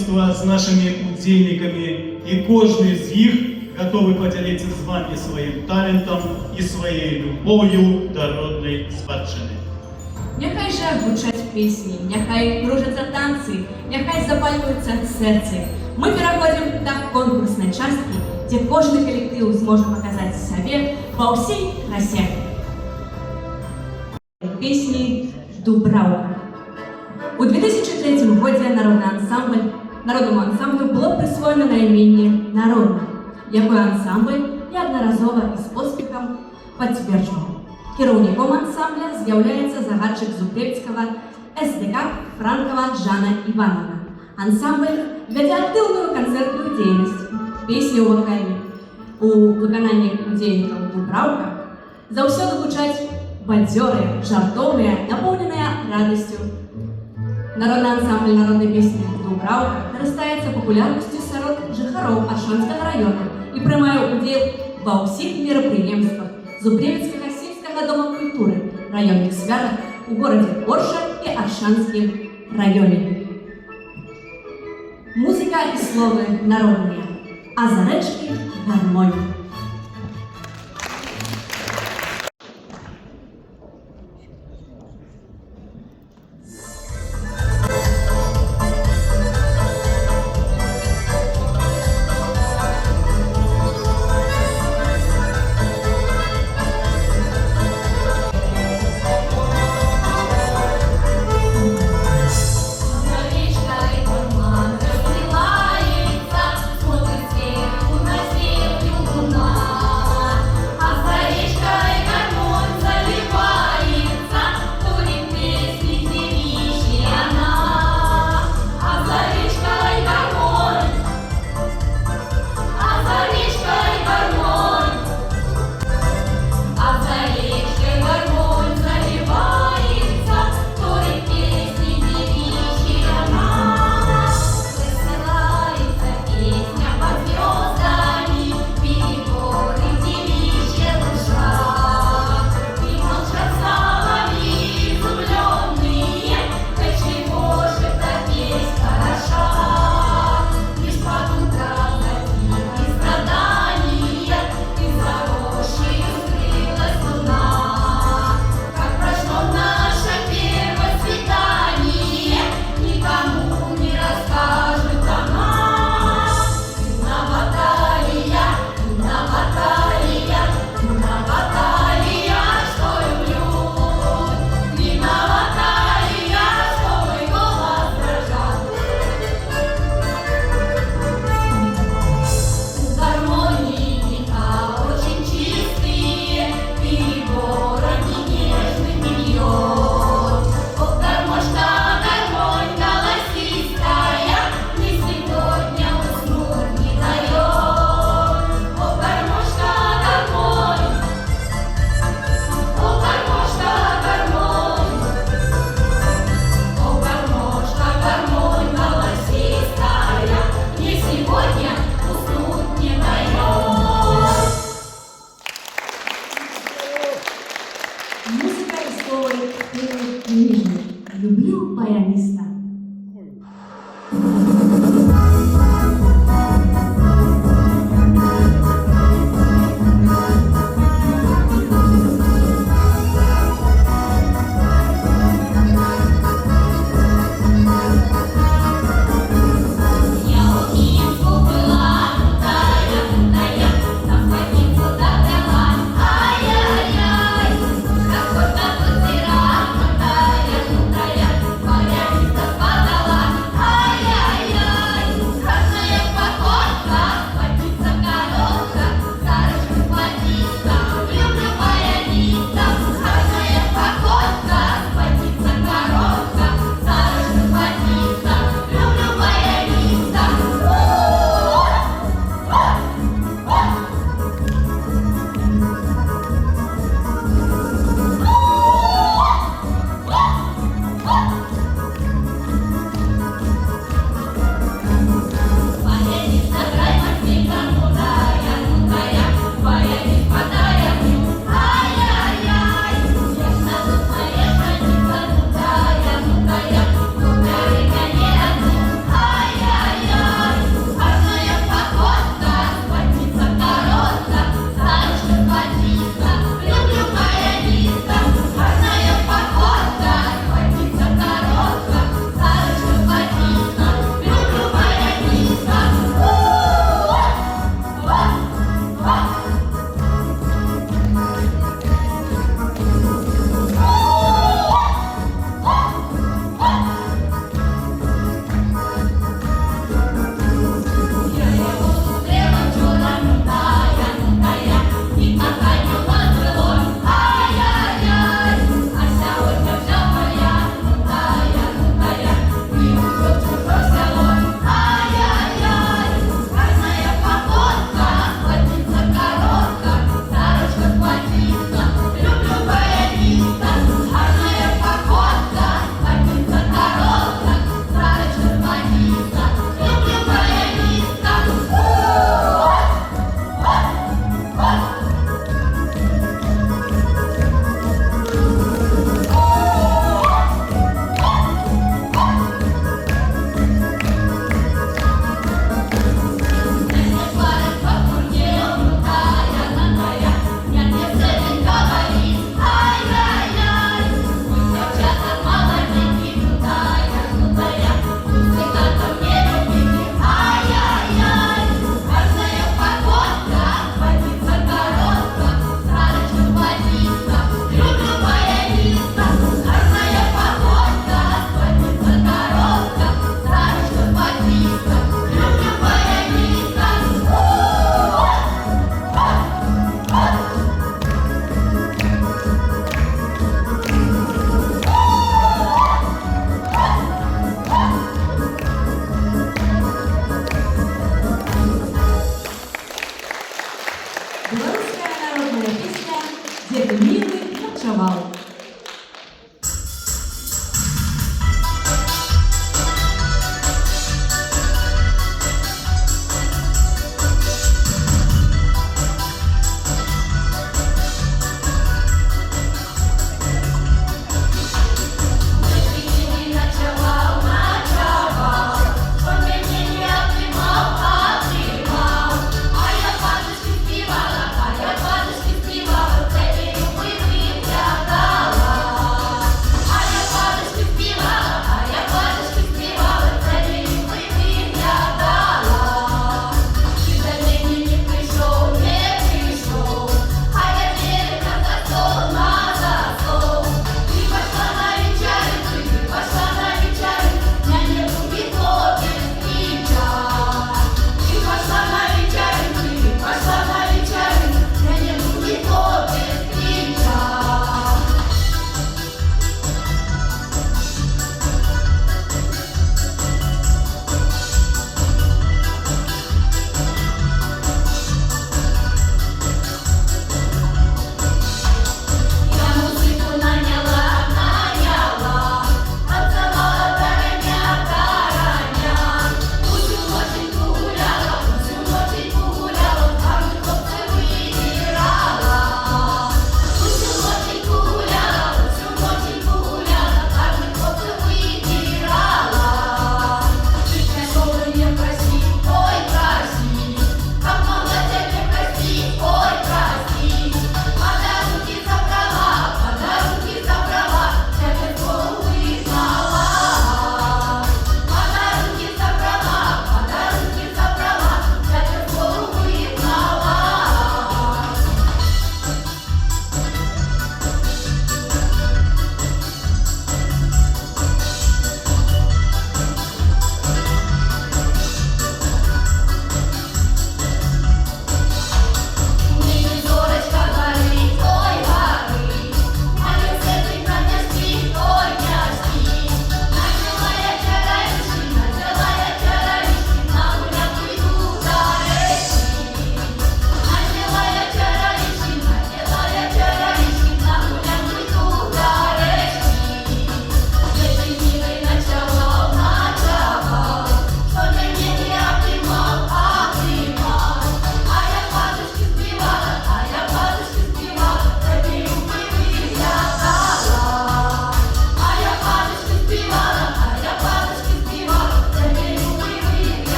знайомства з нашими удзельниками, і кожен з них готовий поділитися з вами своїм талентом і своєю любов'ю до народної спадщини. Нехай же гучать пісні, нехай кружаться танці, нехай запалюється серце. Ми переходимо до конкурсної частки, де кожен колектив зможе показати себе во всій красе. Песни «Дубравка». У 2003 году народному ансамблю было присвоено наименее «Народный», який ансамбль неодноразово і з успіхом підтверджував. Керівником ансамбля з'являється загадчик Зубревського СДК Франкова Жанна Івановна. Ансамбль веде активну концертну діяльність. Пісні у виконанні удзельників «Дубравка» заўсёды гучаць бадзёрыя, жартоўныя, наполненыя радасцю. Народны ансамбль народнай песні «Дубравка» карыстаецца папулярнасцю сярод жыхароў Аршанскага района і прымае ўдзел ва ўсіх мерапрыемствах Зубревіцкага сельскага дома культуры, раённых святах у горадзе Орша і Аршанскім раёне. Музыка і словы народныя, а зарэчкі гармонія. Смотрит сверху на землю.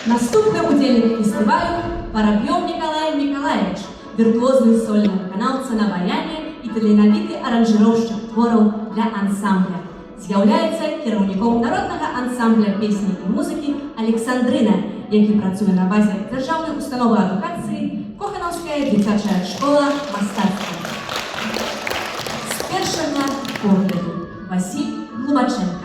Наступный удельник фестивалю – Воробьев Николай Николаевич, виртуозный сольный выконавца на баяне и таленавіты аранжировщик твораў для ансамбля. З'яўляецца кіраўніком народнага ансамбля песні і музыкі «Александрына», які працуе на базе Дзяржаўнай установы адукацыі Коханаўская дзіцячая школа мастацтва. З першага погляду Васіль Глубаченко.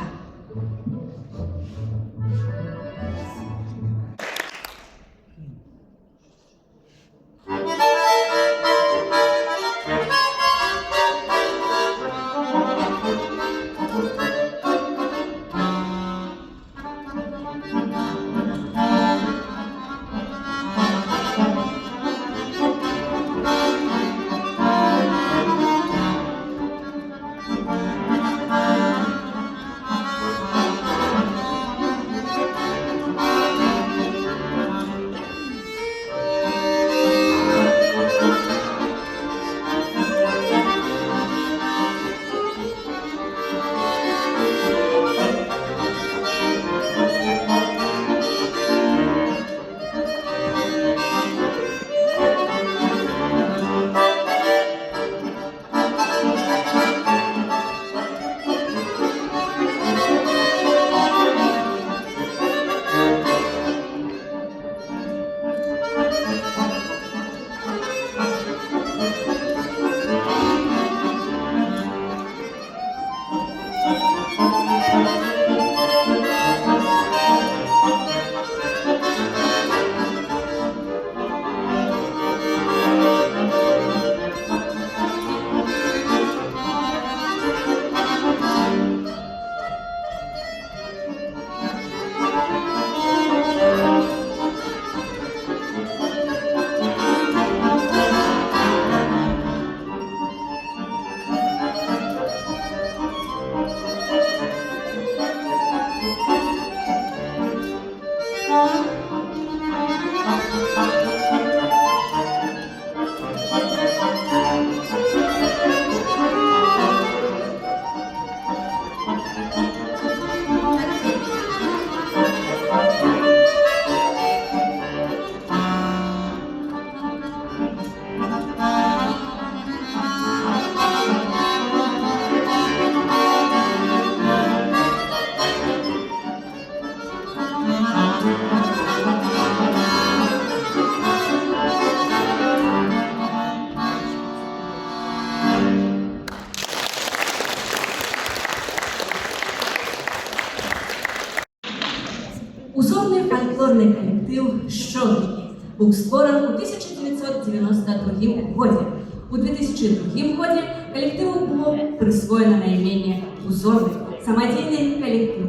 Узорний фольклорний колектив «Щодрики» був створений у 1992 годі. У 2002 годі колективу було присвоєно наименее «Узорний самодільний колектив».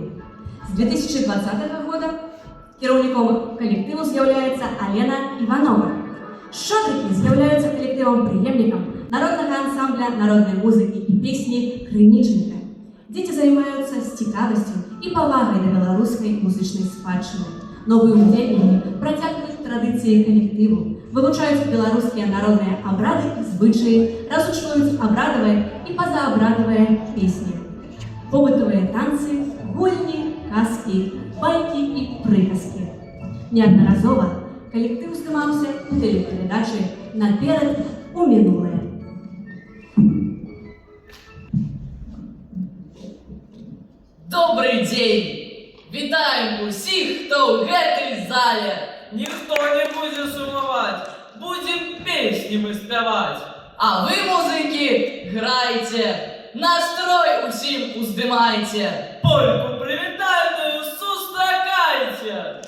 З 2020 года керівником колективу з'являється Алена Іванова. «Щодрики» з'являються колективом-преемником народного ансамбля народной музыки и песни «Криниченька». Дети занимаются с цікавостью и повагой до белорусской музычной спадщины. Новые удельники протягивают традиции коллективу, вывучают белорусские народные обряды и звычаи, разучивают обрядовые и позаобрядовые песни. Побытовые танцы, гульни, казки, байки и приказки. Неодноразово коллектив снимался у телепередачи «Наперед у минулое». Добрый день! Вітаем усіх, хто в гэтай зале! Ніхто не будзе сумаваць, будзем песні мы спяваць. А вы, музыкі, грайце! Настрой усім уздымайце! Польку прывітальную сустракайце!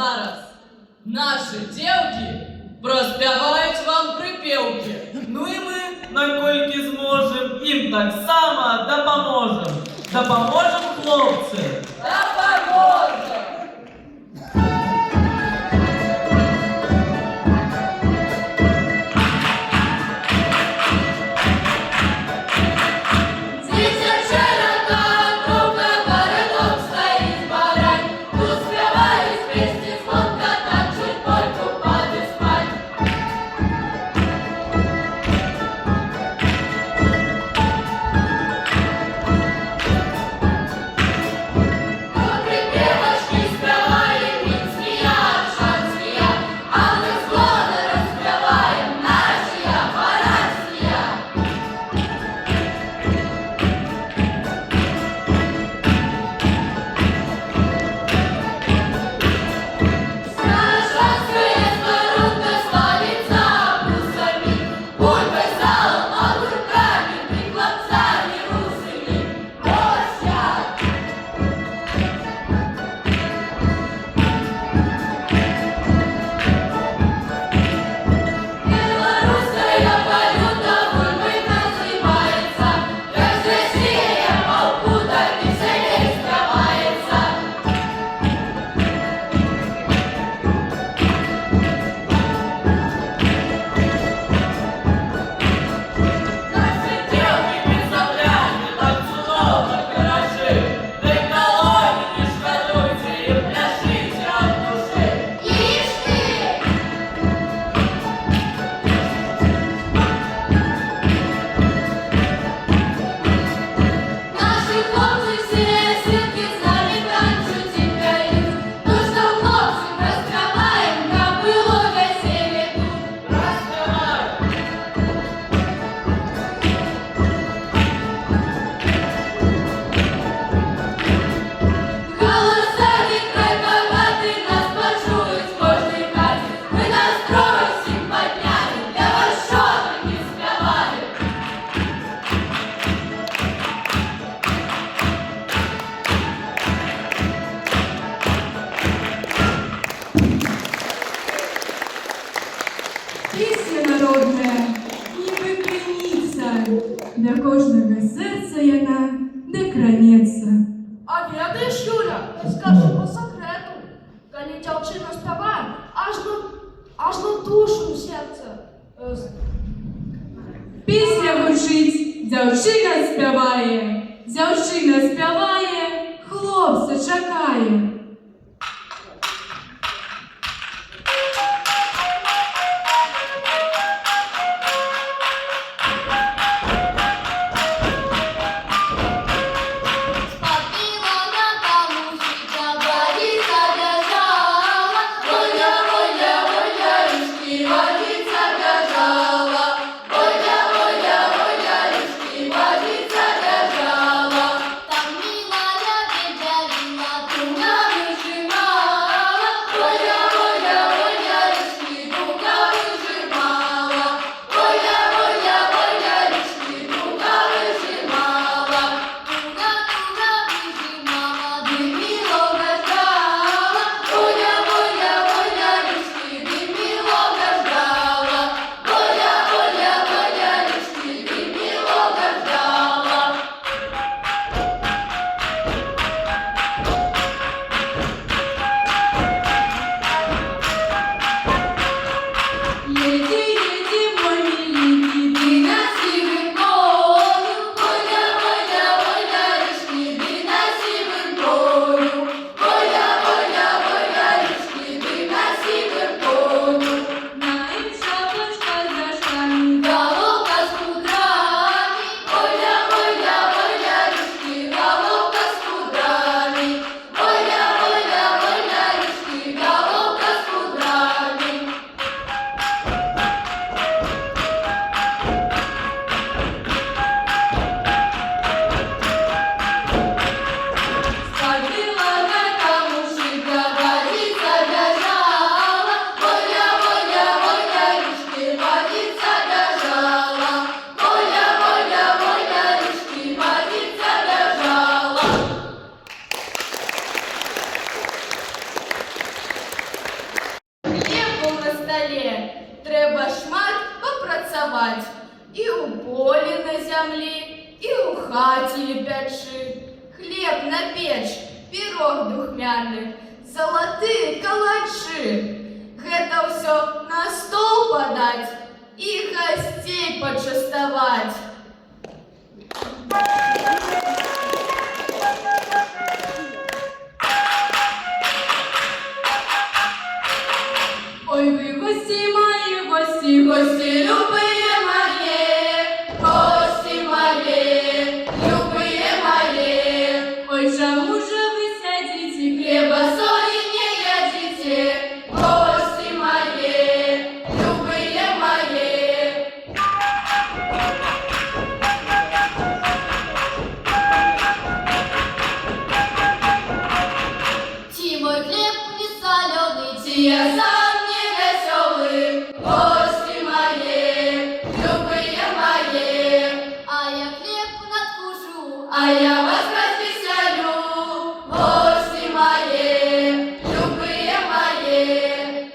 зараз наші дівки проспівають вам припівки. Ну і ми, накольки зможем, їм так само допоможем. Допоможем, хлопці. Допоможемо! Пісня народна, ніби криниця, для кожного серця яна, де кранеться. А ведаеш, Юля, скажу по секрету, калі дзяўчына спявае, аж на душу ў сердце. Пісня гучить, дзяўчына спявае, хлопца чакае. Там милая беда, залатыя калачы. Гэта ўсё на стол падаць і гасцей пачаставаць. Ой, ви гості мої, гості, гості, любые мої, Гості мої, любые мої, ой, чому же ви сядете, хліба солі не ядите. Гості мої, любые мої. Ті мой хліб не соленый, ті я сам не веселый. Гості мої, любые мої. А я хліб надкушу, а я вас развеселю. Гості мої, любые мої.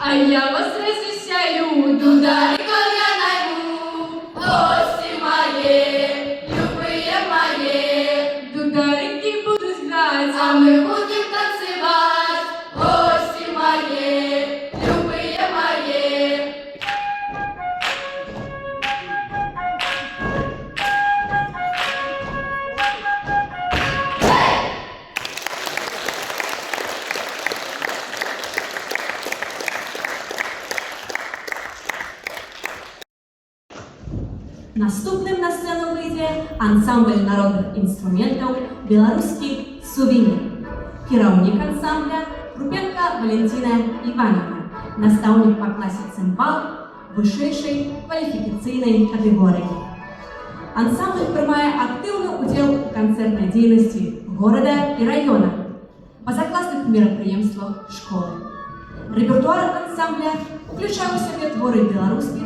а я вас развеселю, Далеко я найму. Гості мої, любые мої. дударики будуть грати, А ми будем танцевать. Гості мої, любые мої. Наступным на сцену выйдзе ансамбль народных инструментов «Белорусский сувенир». Кіраўнік ансамбля Крупенко Валентина Ивановна, наставник по классе цимбал высшей квалификационной категории. Ансамбль прымае активный удел в концертной деятельности города и района, позаклассных мероприемствах школы. Репертуар ансамбля включае у себе творы белорусских,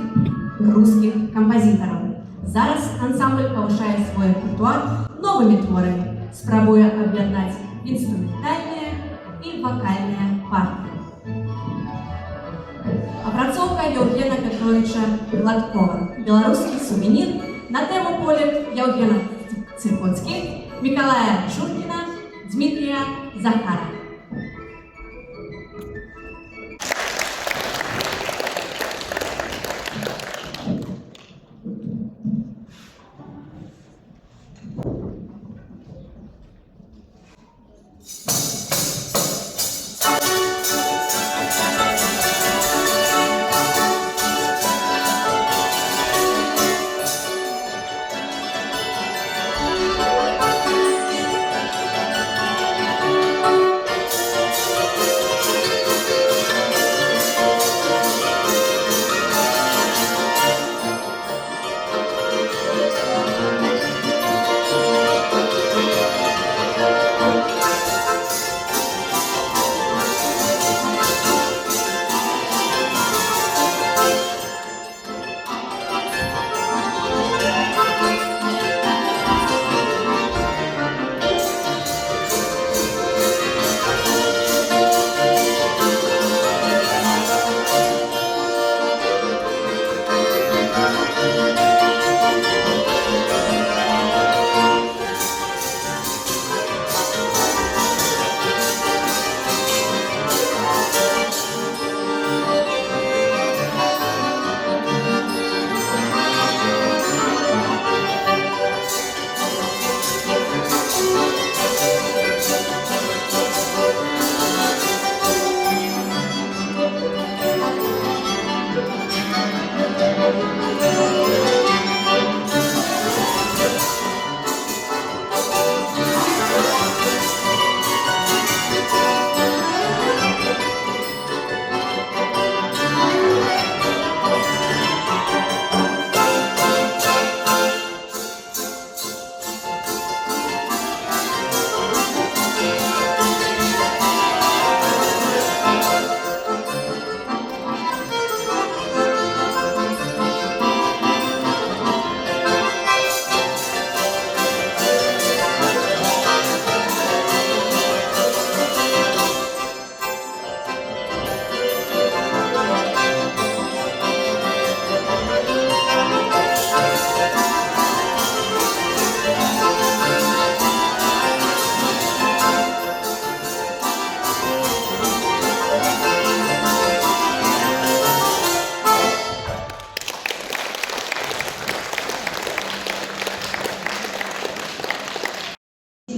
русских композиторов. Зараз ансамбль повышае свой репертуар новыми творами, спрабуя об'яднаць инструментальные и вокальные партии. Апрацоўка Евгена Петровича Гладкова, «Белорусский сувенир» на тему поле Евгена Цикоцких, Миколая Шуркина, Дмитрия Захара.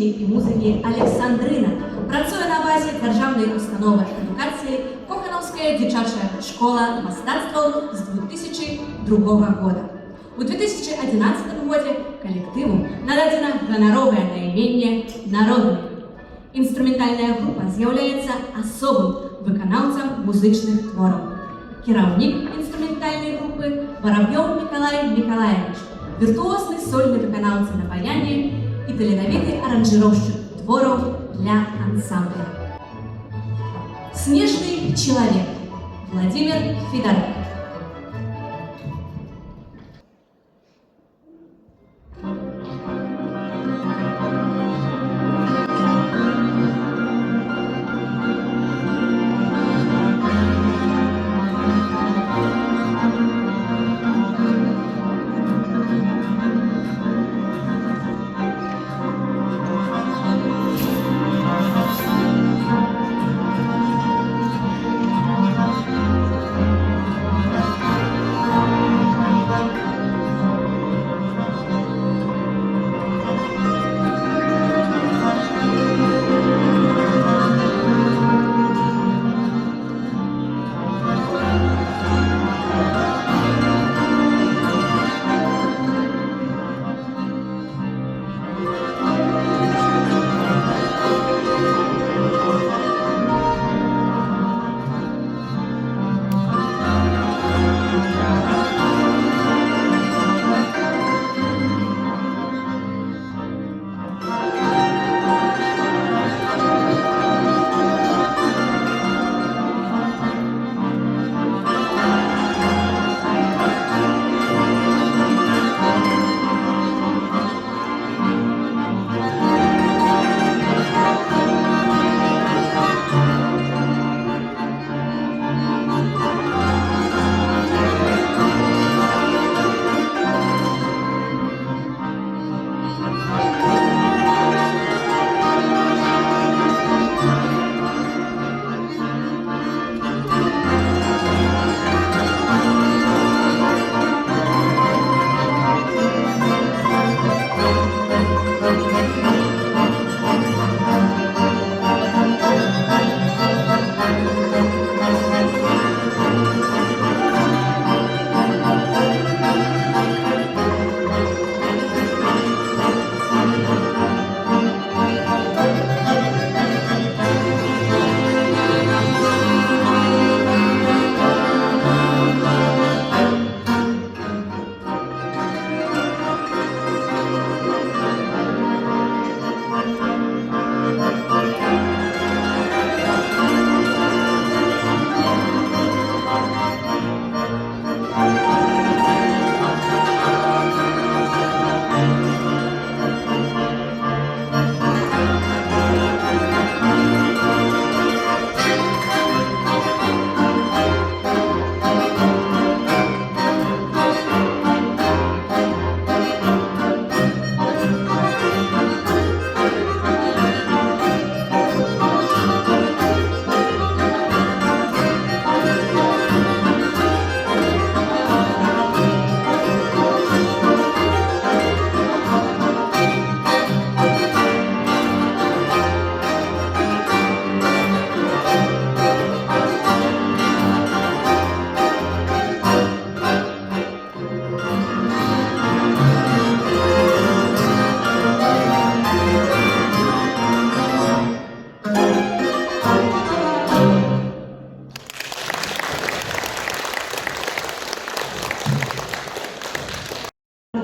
песні і музыкі Александрына. Працуе на базе дзяржаўнай установы адукацыі Кохановская дзіцячая школа мастацтваў з 2002 года. У 2011 годзе калектыву нададзена ганаровае найменне «Народны». Інструментальная група з'яўляецца асобым выканаўцам музычных твораў. Кіраўнік інструментальнай групы Воробьёв Николай Николаевич, віртуозны сольны выканаўца на баяне і таленавіты аранжыроўшчык твораў для ансамбля. Снежный человек. Владимир Федоров.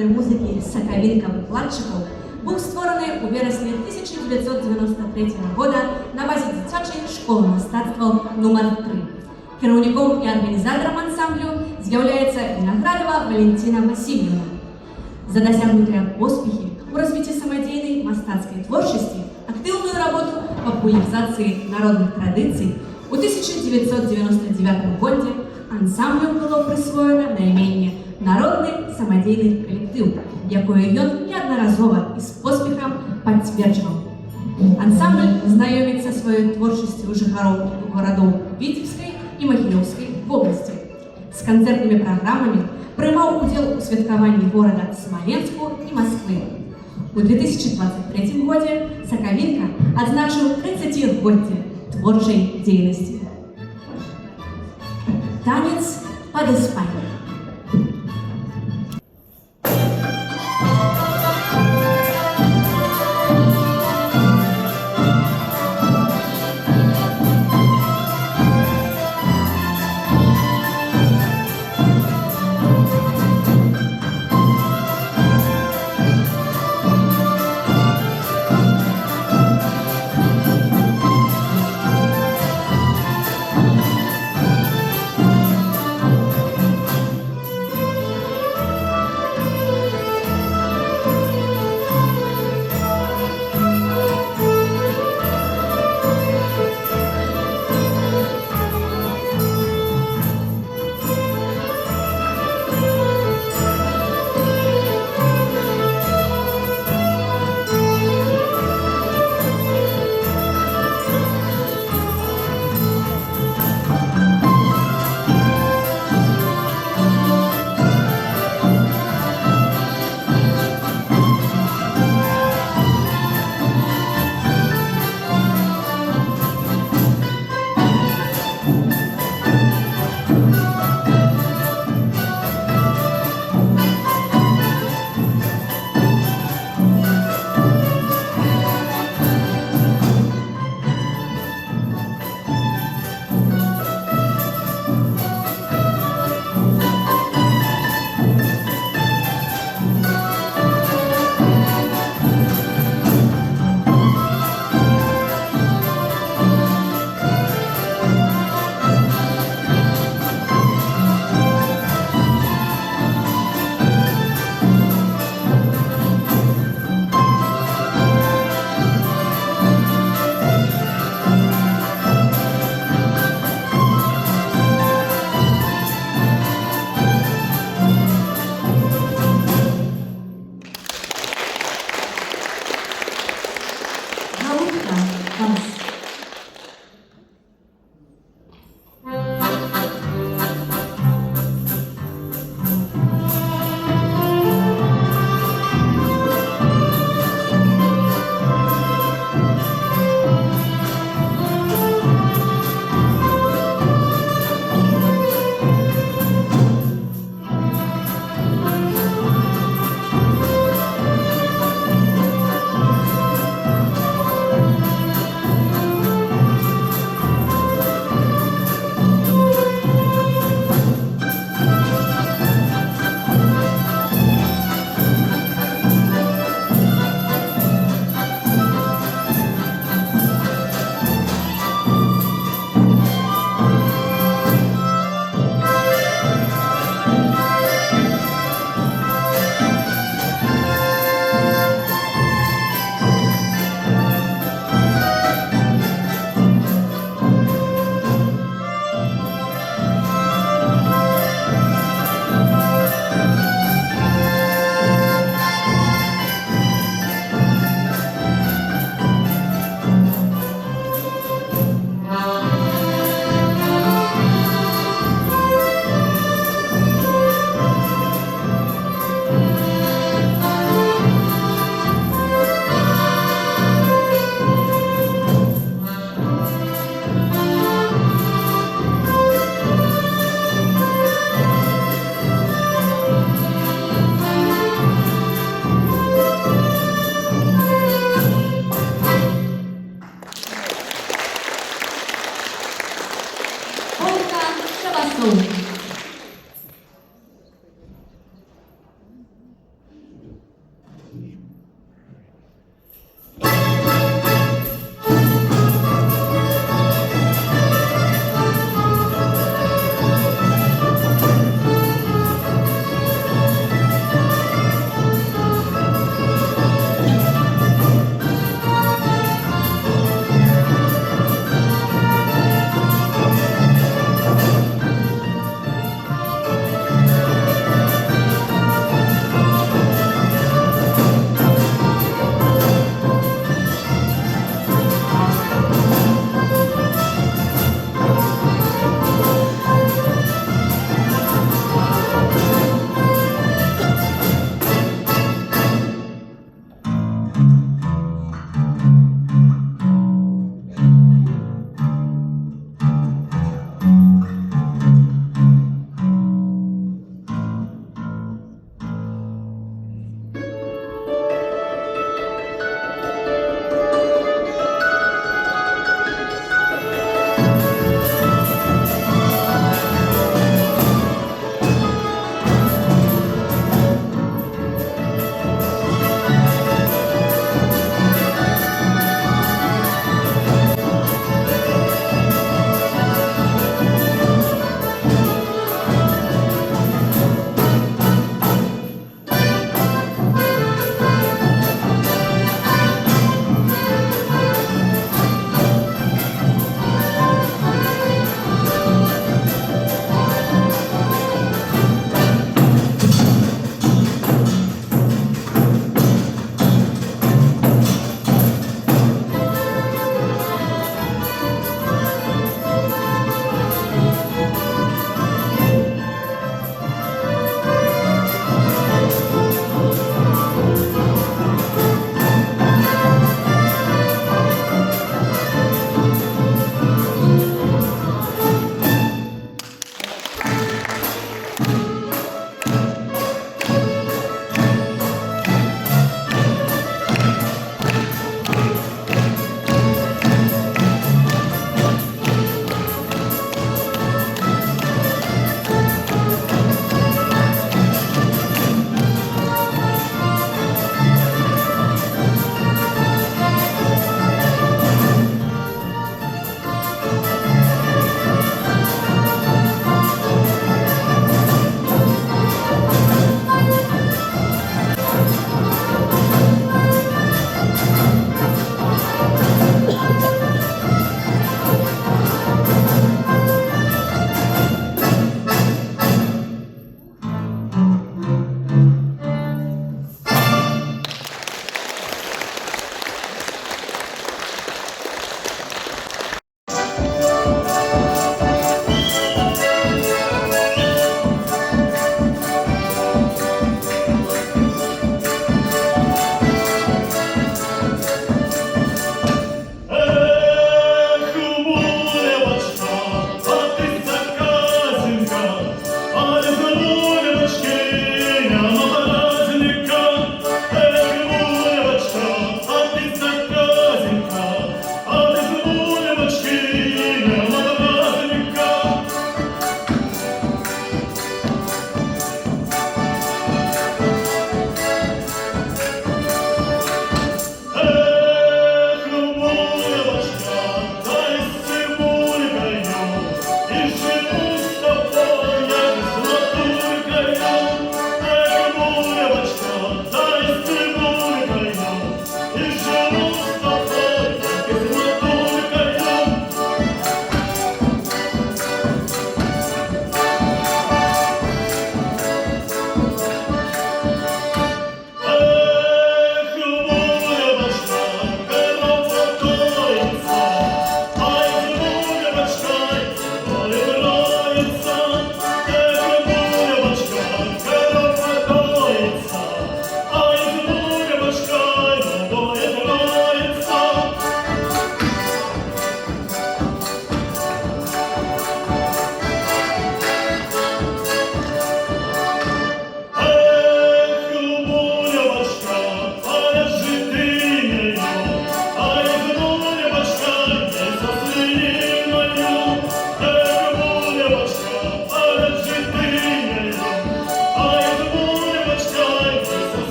Музыкі сакавінка-выкладчыкаў быў створаны ў верасні 1993 года на базе дзіцячай школы мастацтваў нумар 3. Кіраўніком і арганізатарам ансамблю з'яўляецца Вінаградова Валентина Васильевна. За дасягнутыя поспехі ў развіцці самадзейнай мастацкай творчасці, актыўную работу па папулярызацыі народных традыцый у 1999 годзе ансамблю было прысвоена найменне «Народны самадзейны калектыў», якое ён неаднаразова і з поспехам пацверджваў. Ансамбль знаёміцца сваёй творчасцю жыхароў гарадоў Віцебскай і Магілёўскай вобласці. З канцэртнымі праграмамі прымаў удзел у святкаванні горада Смаленску і Масквы. У 2023 годзе Сакавінка адзначыў 30-годдзе творчай дзейнасці. Танец пад Іспанію.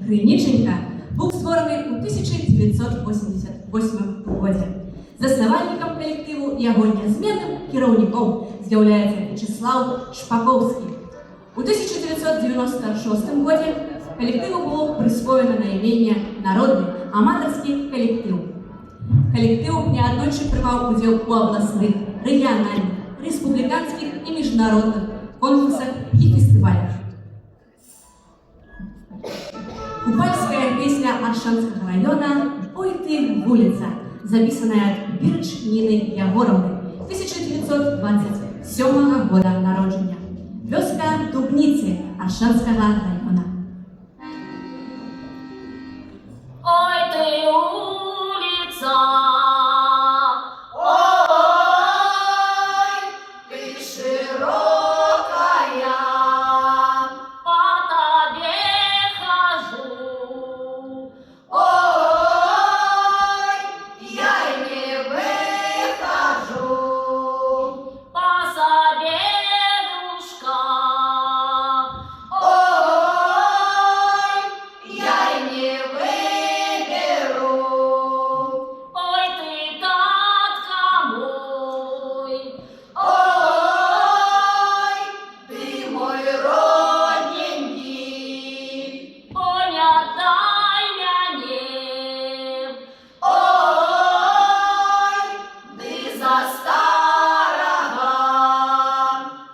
Гриніченька був створений у 1988 році. Заснавальником колективу його незмінним керівником з'являється Вячеслав Шпаковський. У 1996 році колективу було присвоєно наименення «Народний аматорський колектив». Колектив неоднойче приймав уділ у обласних, регіональних, республіканських і міжнародних конкурсах і фестивалях. Купальская песня Аршанского района «Ой ты, улица», записанная Бирч Нины Ягоровны, 1927 года народження. Вёска Дубницы Аршанского района. Ой, ты улица, ой, ты широкая, по тебе хожу, ой, я и не выхожу, по себе дружка, ой, я и не выберу, ой, ты татка мой, ой, ты мой родненький, ой, не отдай мяне, ой, ты за старого,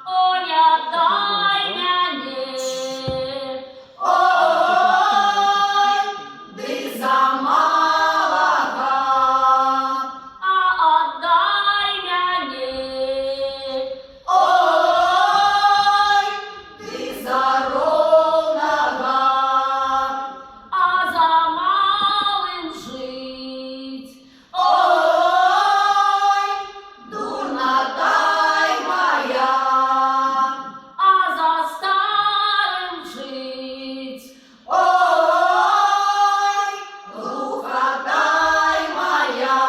ой, не отдай мяне, ой, ты за малого, а отдай мяне, ой, ты за ровного, а за малым жить, ой, дурнотай моя, а за старым жить, ой, глухотай моя,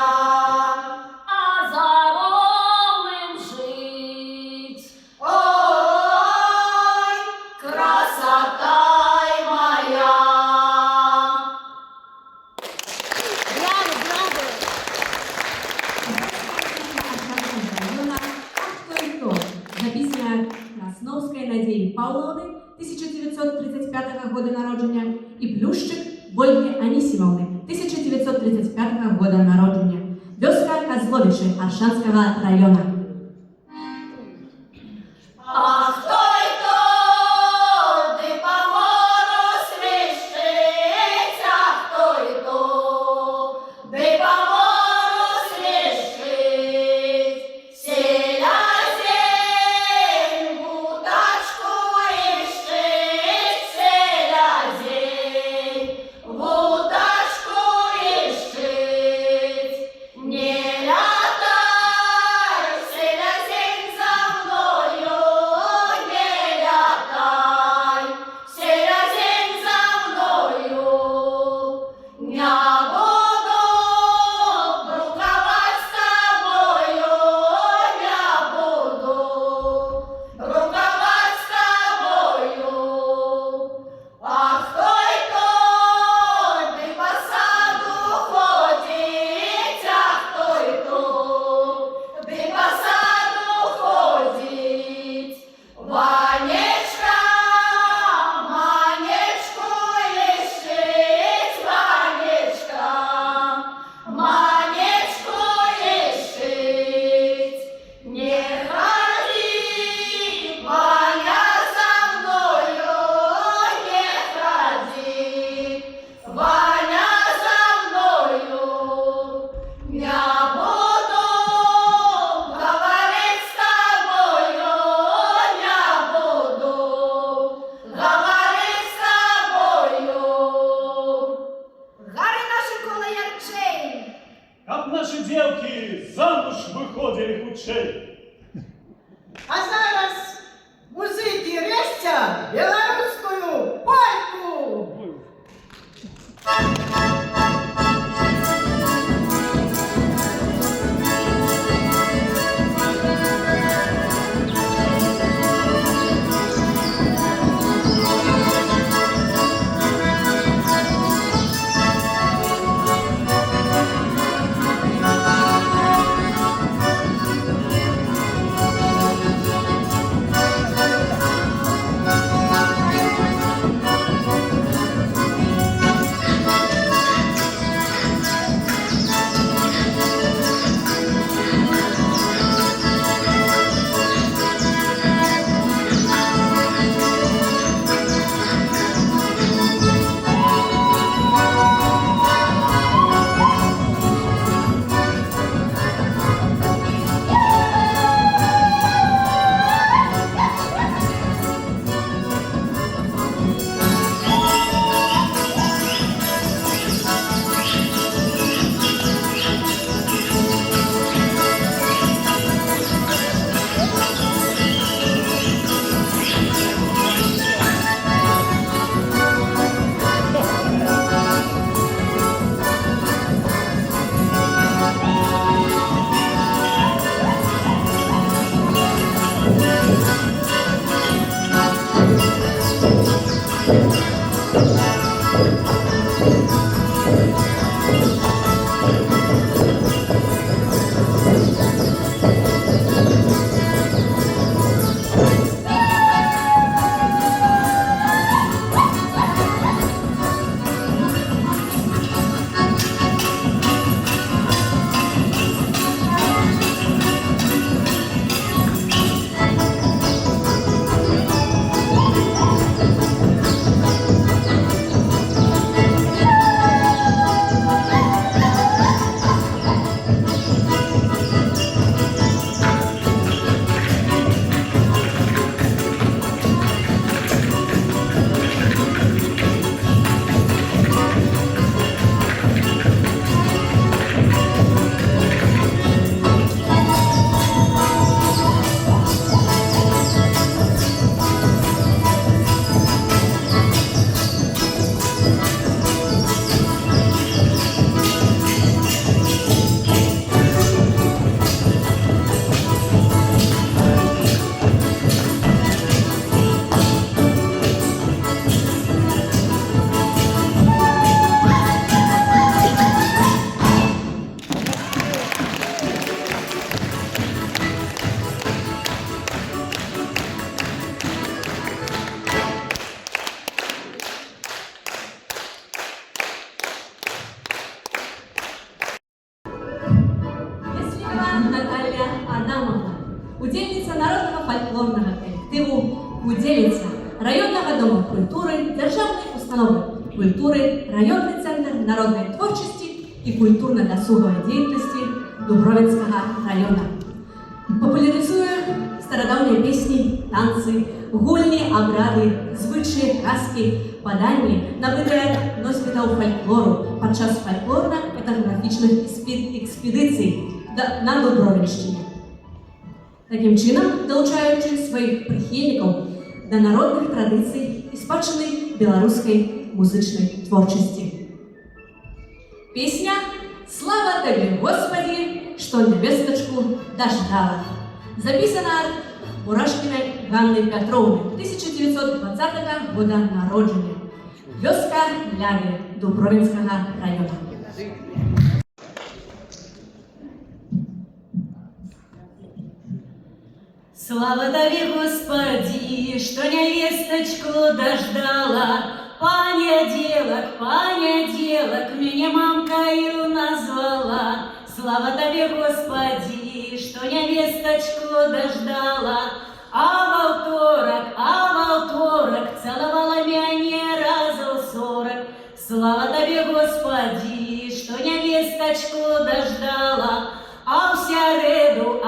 а за ровным жить, ой, красотай моя. Записана Красновской Надії Павловни 1935 года народження і Плющик Ольги Анісімовни 1935 года народження. Вёска Козловичи Аршанского района. Ах, той то, ти по мору смішить, ах, той то, ти по мору смішить, селязень, бутачку іщить, селязень, бутачку іщить, не лятай, селязень, за мною, не лятай, селязень, за мною, не буду друковать с тобою, не буду друковать с тобою. Ах, той то, ты по саду ходить, ах, той то, ты по саду ходить. Ванечка, манечку ищить, Ванечка, манечку ищить. Не ходи, Ваня, за мною, не ходи, Ваня, за мною. Я буду говорить с тобою, я буду говорить с тобою. Гари наші колоярчей! Как наши девки замуж выходили худшей. А зараз музики решта білоруською польку! удзельніца народнага фальклорнага калектыву, удзельніца раённага дома культуры, дзяржаўнай установы культуры, раённы цэнтр народнай творчасці і культурна-дасугавай дзейнасці Дубровінскага раёна. Папулярызуе старадаўнія песні, танцы, гульні, абрады, звычаі, казкі, паданні, набытыя носьбітаў фальклору падчас фальклорна-этнаграфічных экспедыцый на Дубровіншчыне. Такім чынам, далучаючы сваіх прыхільнікаў да народных традыцый і спадчыны беларускай музычнай творчасці. Песня «Слава Тебе, Господи, что невесточку дождала» записана Мурашкиной Ганной Петровной, 1920 года народження, вёска Ляви Дубровинского района. Слава Тебе, Господи, что невесточку дождала. Понеделок, меня мамкою назвала. Слава Тебе, Господи, что невесточку дождала. А во второк целовала меня разу 40. Слава Тебе, Господи, что невесточку дождала. А в середу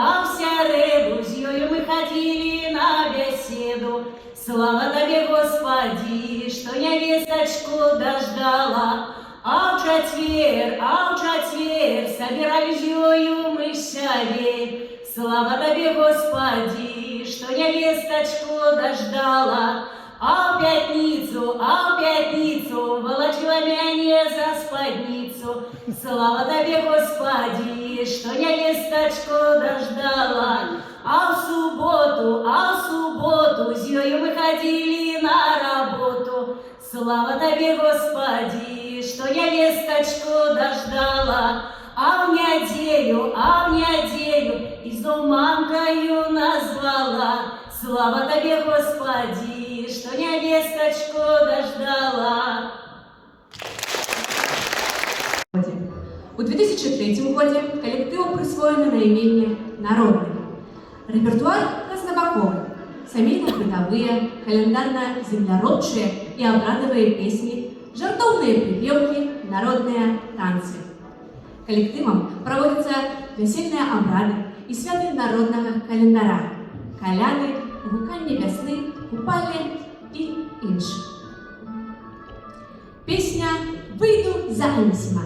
з ёю мы ходили на беседу. Слава Тебе, Господи, что невесточку дождала. А в четверг собирались з ёю мы сявей. Слава Тебе, Господи, что невесточку дождала. А в пятницу волочила меня за спадницу. Слава Тебе, Господи, что невесточку дождала. А в субботу з ёю мы ходили на работу. Слава Тебе, Господи, что невесточку дождала. А в неделю из дому мамкою назвала. Слава Тебе, Господи, что невесточку дождала. У 2003 году коллективу присвоено наименее «Народный». Репертуар разнобаковый. Семейно-бытовые, календарно-землеродчие и обрадовые песни, жартовные припевки, народные танцы. Коллективом проводятся весельные обряды и святы народного календаря, коляды, гуканье весны, купальни и інших. Песня «Выйду за Анисима».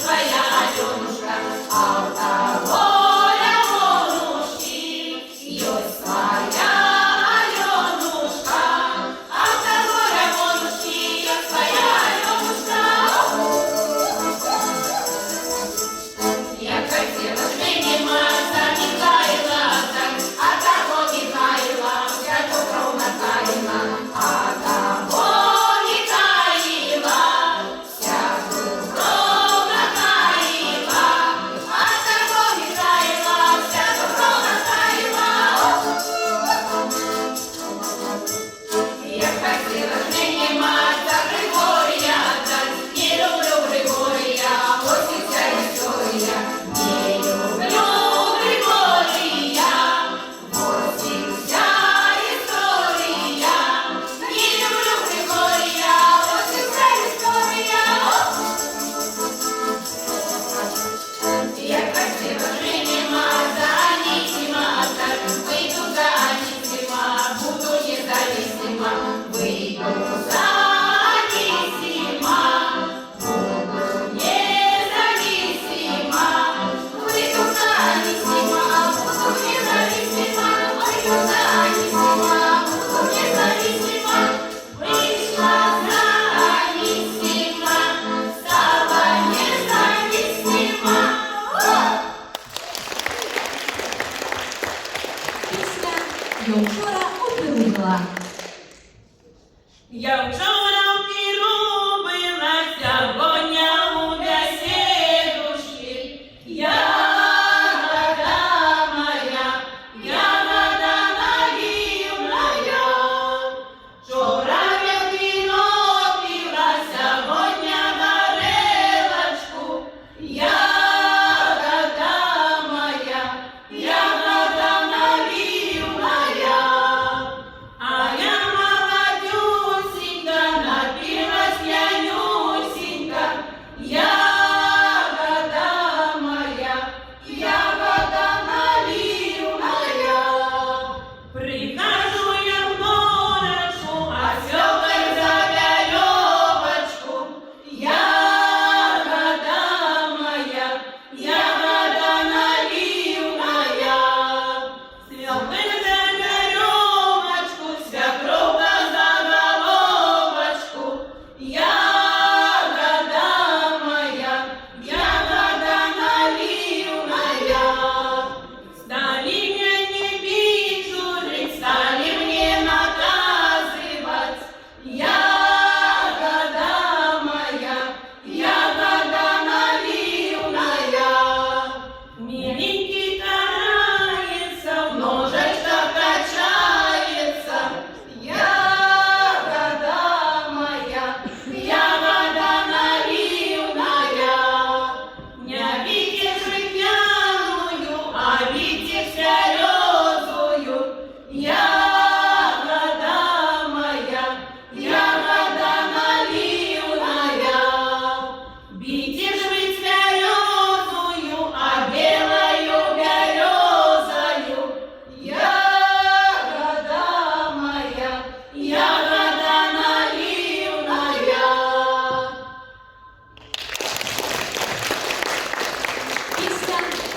Свою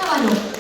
Ковалев.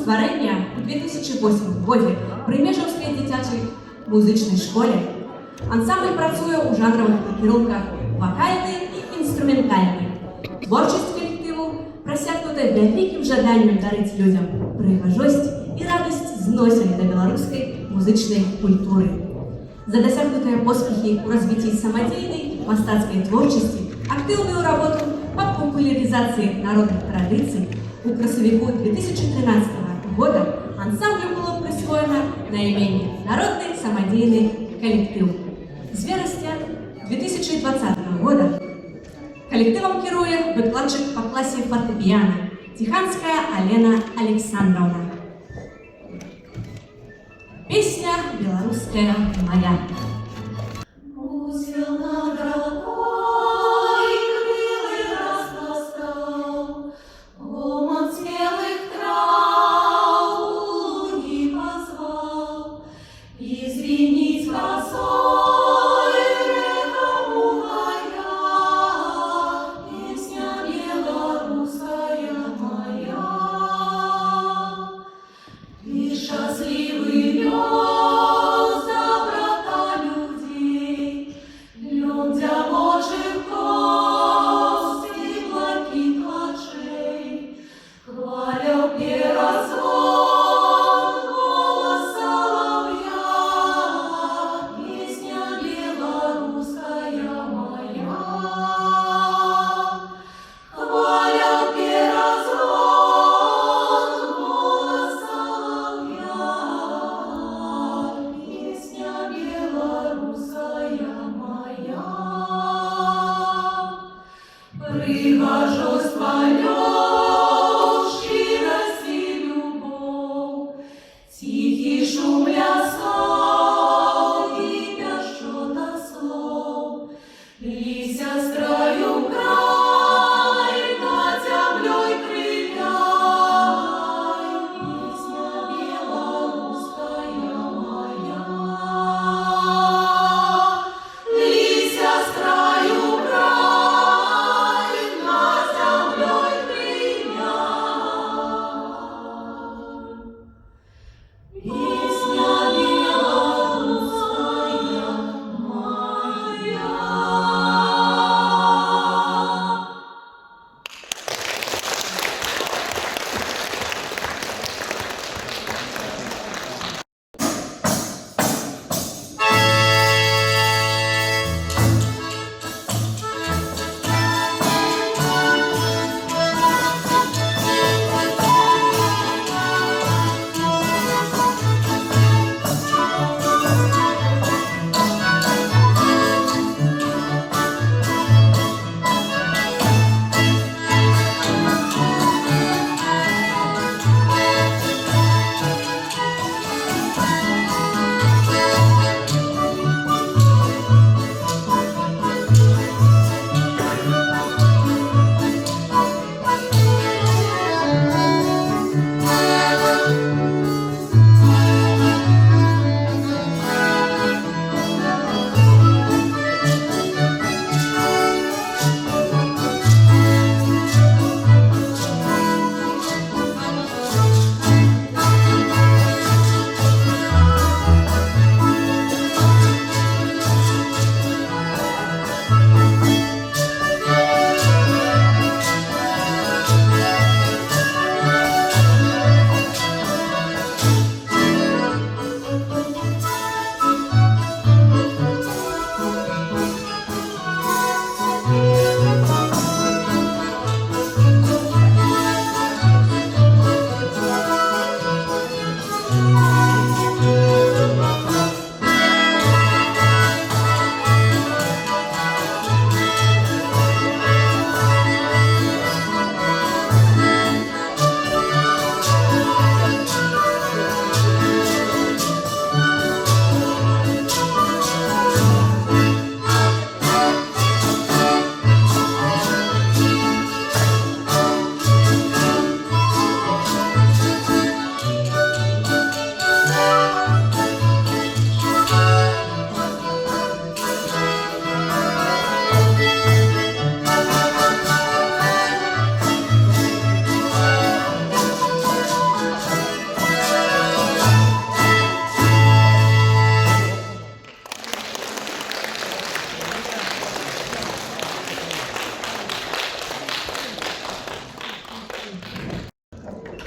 Створення у 2008 році при Межівській дитячій музичній школі ансамбль працює у жанрових накірунках вокальний і інструментальний. Творчість колективу просякнута вяликим жаданням дарити людям пригожость і радість зносини до білоруської музичної культури. За досягнутые поспехи у развитии самодеятельной мастацкой творчести, активную работу по популяризации народных традиций у красовику 2013 года ансамблю было присвоено наименее «Народный самодеятельный коллектив». З вересня 2020 года коллективом керує выкладчик по классе фортепиано Тиханская Алена Александровна. Песня «Белорусская моя».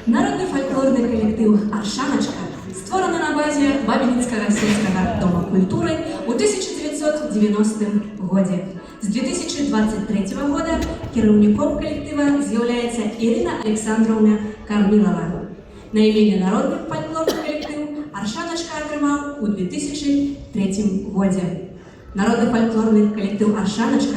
Народний фольклорний колектив «Аршаночка» створений на базі Бабинецкого сільського дома культури у 1990 году. З 2023 года керівником колектива з'являється Ірина Олександровна Корнилова. Найменее народний фольклорний колектив «Аршаночка» отримав у 2003 году. Народний фольклорний колектив «Аршаночка»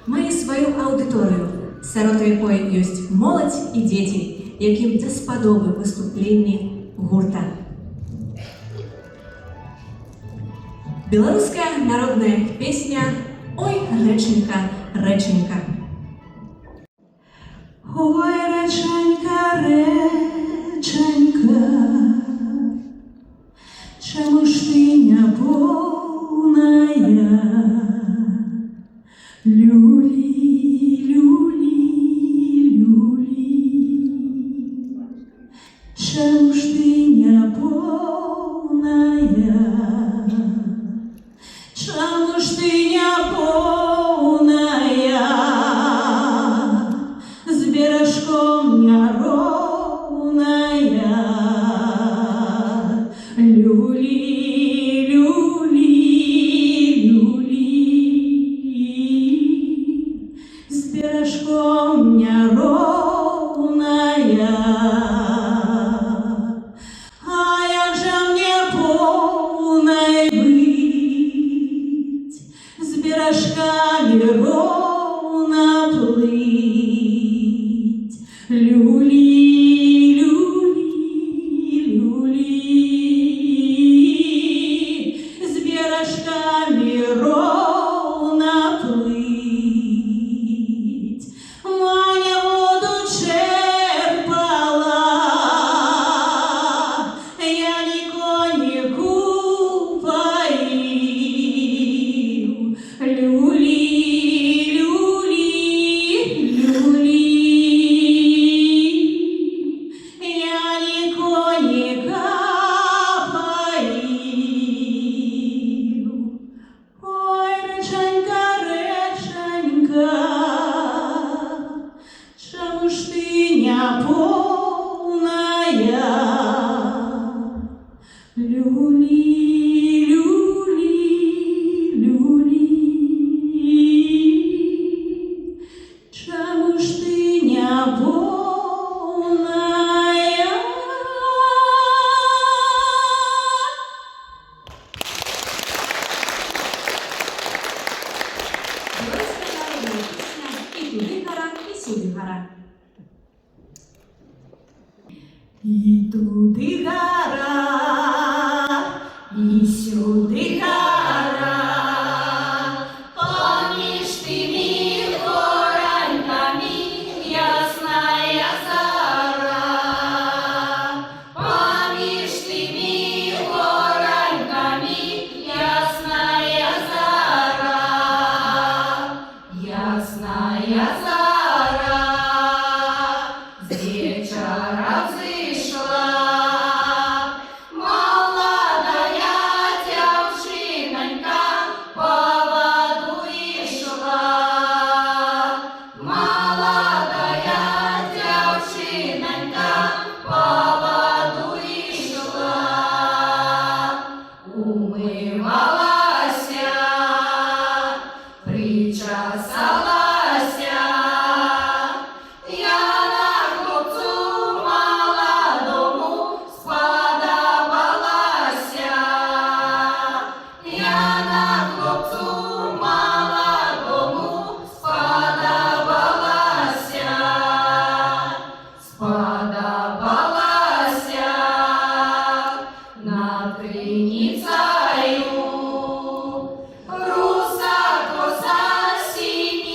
має свою аудиторію, серед якої є молодь і діти, яким до сподоби виступлення гурта. Белорусская народная песня «Ой, реченька, реченька». Ой, реченька, реченька, чому ж ти не повная? Люли, люли, люли, чому ж ти не повная? Чому ж ти не повная? С бережком неровная. Люли, люли, люли, с бережком неровная. А як же мне полной быть, с бережками ровно плыть? Люли, люли, люли, с бережками ровно плыть. Маня воду черпала, я никого не купаю. Люли, люли, люли, я никого не капаю. Ой, реченька, реченька, чому ж ти не повная? Люли, люли, люли, чому ж ти не повная? Белорусская народная песня «И туди гора, и сюди гора». І туди гора, і сюди гора, поміж тими гораньками ясная зора, поміж тими гораньками ясная зора, ясная зора, з вечора взышла. Криницею, руса коса синя.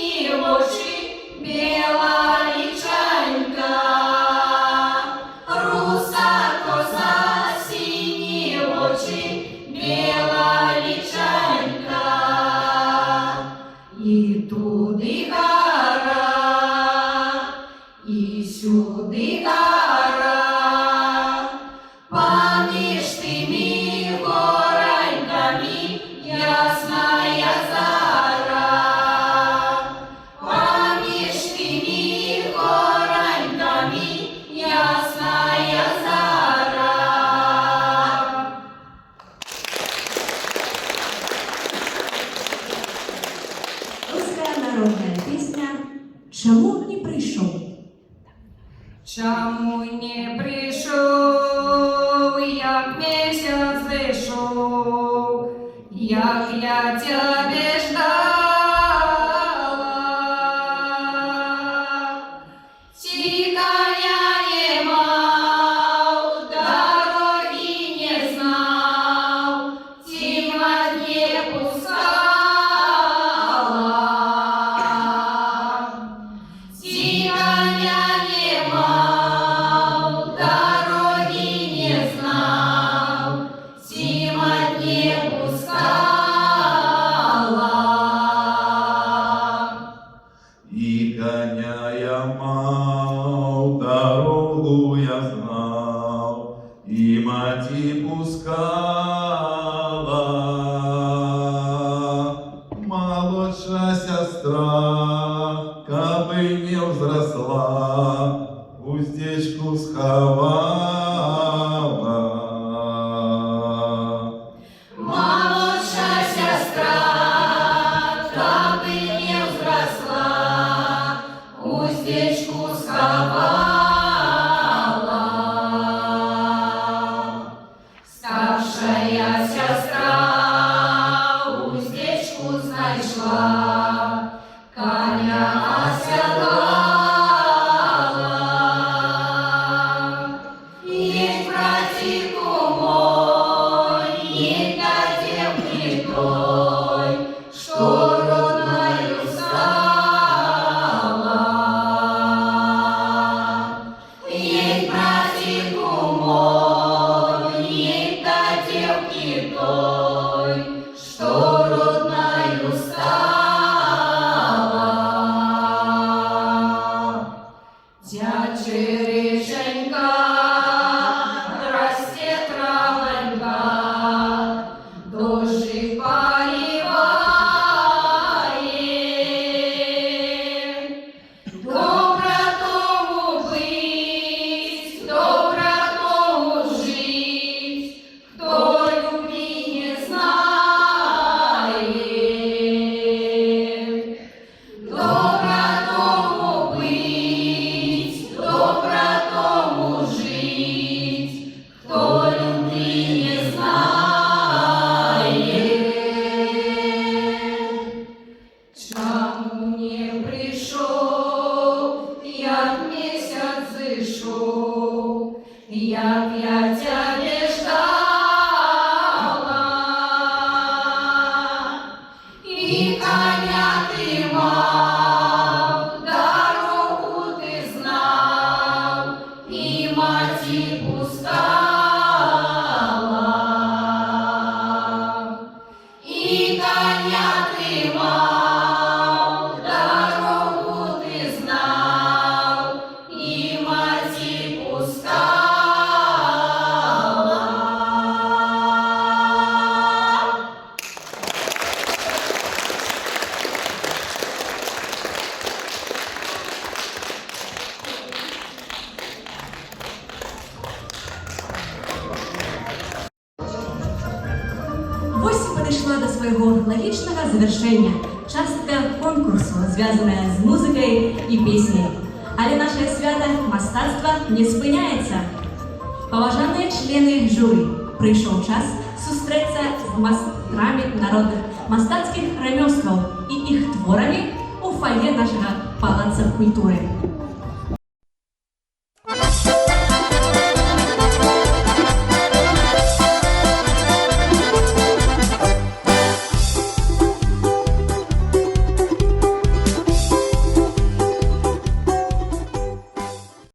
народная песня «Чаму не прийшов?» Чому не прийшов, як місяць зайшов, як я тебе ждала? Ті коня не мав, дороги не знав, ті мать не пускала. Ті коня не мав, дороги не знав, ті мать не пускала. И коня я мав, дорогу я знав, и мати пускала. Молодша сестра, кабы не взросла, уздечку сховала. Молодша сестра, кабы не взросла, уздечку сховала. Старшая сестра уздечку знайшла, коня оседлала. Едь, братику мой, едь до девки той, что родною стала. Едь, братику мой, едь до девки той, что родною стала. Дядь Черешенька, здрасте, травонька, дождик поливает. Добро тому быть, добро тому жить, кто любви не знает. Добро тому быть, добро тому жить, кто любви не знает. Чому не прийшов, як місяць зайшов, як я тебе ждала? І коня ти мав, дорогу ти знав, і маті пускала. І коня ти мав, дорогу ти знав, і маті пускала. Ось підійшла до свого логічного завершення частка конкурсу, зв'язана з музикою і піснею. Але наше свято мистецтва не спиняється. Поважані члени журі, прийшов час зустрітися з майстрами народних мистецьких ремесел і їх творами у фойє нашого Палацу культури.